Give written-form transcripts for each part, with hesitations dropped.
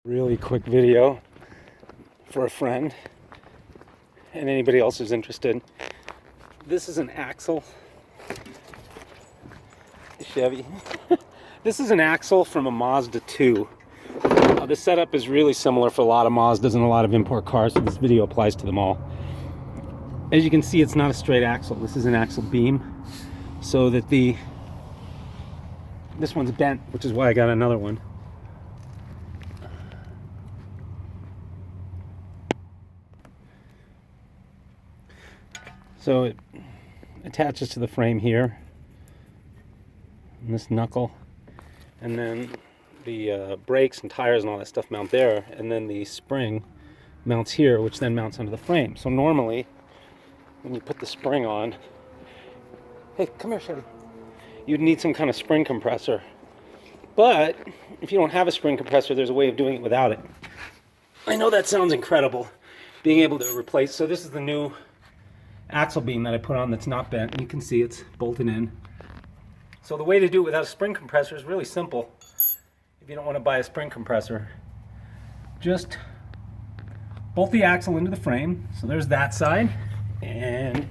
Really quick video for a friend and anybody else who's interested. This is an axle, Chevy. This is an axle from a Mazda 2. The setup is really similar for a lot of Mazdas and a lot of import cars, so this video applies to them all. As you can see, it's not a straight axle. This is an axle beam, so that this one's bent, which is why I got another one. So it attaches to the frame here, and this knuckle, and then the brakes and tires and all that stuff mount there, and then the spring mounts here, which then mounts onto the frame. So normally, when you put the spring on, hey, come here, Chevy, you'd need some kind of spring compressor. But if you don't have a spring compressor, there's a way of doing it without it. I know that sounds incredible, being able to replace. So this is the new axle beam that I put on that's not bent, and you can see it's bolted in. So the way to do it without a spring compressor is really simple. If you don't want to buy a spring compressor, just bolt the axle into the frame. So there's that side, and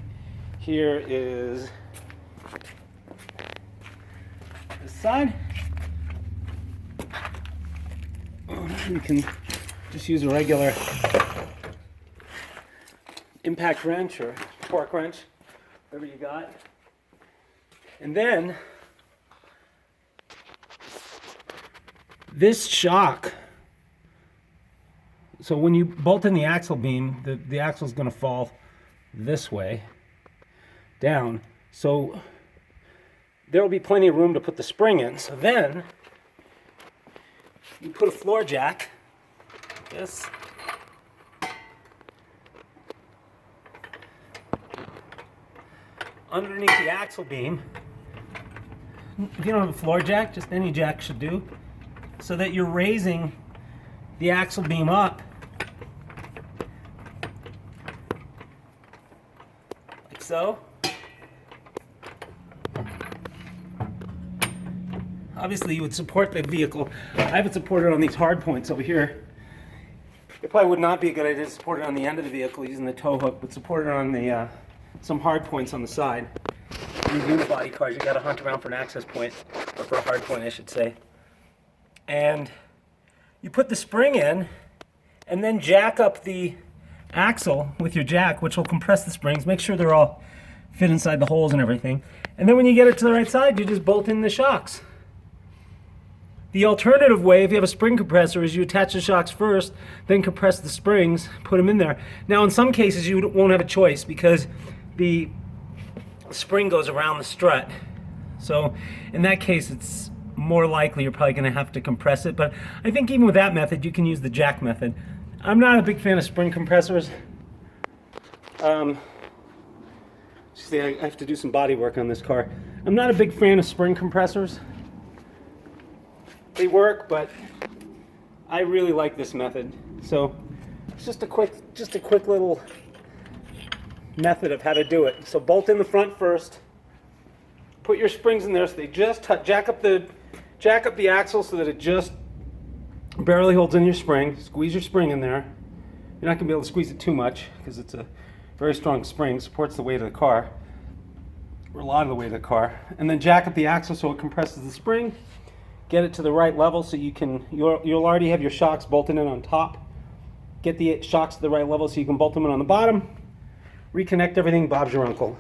here is this side. You can just use a regular impact wrench or torque wrench, whatever you got. And then this shock, so when you bolt in the axle beam, the axle is going to fall this way down. So there will be plenty of room to put the spring in. So then you put a floor jack, like this, underneath the axle beam. If you don't have a floor jack, just any jack should do, so that you're raising the axle beam up like so. Obviously you would support the vehicle. I have it supported on these hard points over here. It probably would not be a good idea to support it on the end of the vehicle using the tow hook, but support it on the some hard points on the side. In unibody cars, you got to hunt around for an access point, or for a hard point, I should say. And you put the spring in, and then jack up the axle with your jack, which will compress the springs. Make sure they're all fit inside the holes and everything. And then when you get it to the right side, you just bolt in the shocks. The alternative way, if you have a spring compressor, is you attach the shocks first, then compress the springs, put them in there. Now, in some cases, you won't have a choice because the spring goes around the strut. So in that case, it's more likely you're probably going to have to compress it. But I think even with that method, you can use the jack method. I'm not a big fan of spring compressors. See, I have to do some body work on this car. I'm not a big fan of spring compressors. They work, but I really like this method. So it's just a quick little method of how to do it. So bolt in the front first. Put your springs in there so they just jack up the axle so that it just barely holds in your spring. Squeeze your spring in there. You're not going to be able to squeeze it too much because it's a very strong spring. Supports the weight of the car, or a lot of the weight of the car. And then jack up the axle so it compresses the spring. Get it to the right level so you'll already have your shocks bolted in on top. Get the shocks to the right level so you can bolt them in on the bottom. Reconnect everything. Bob's your uncle.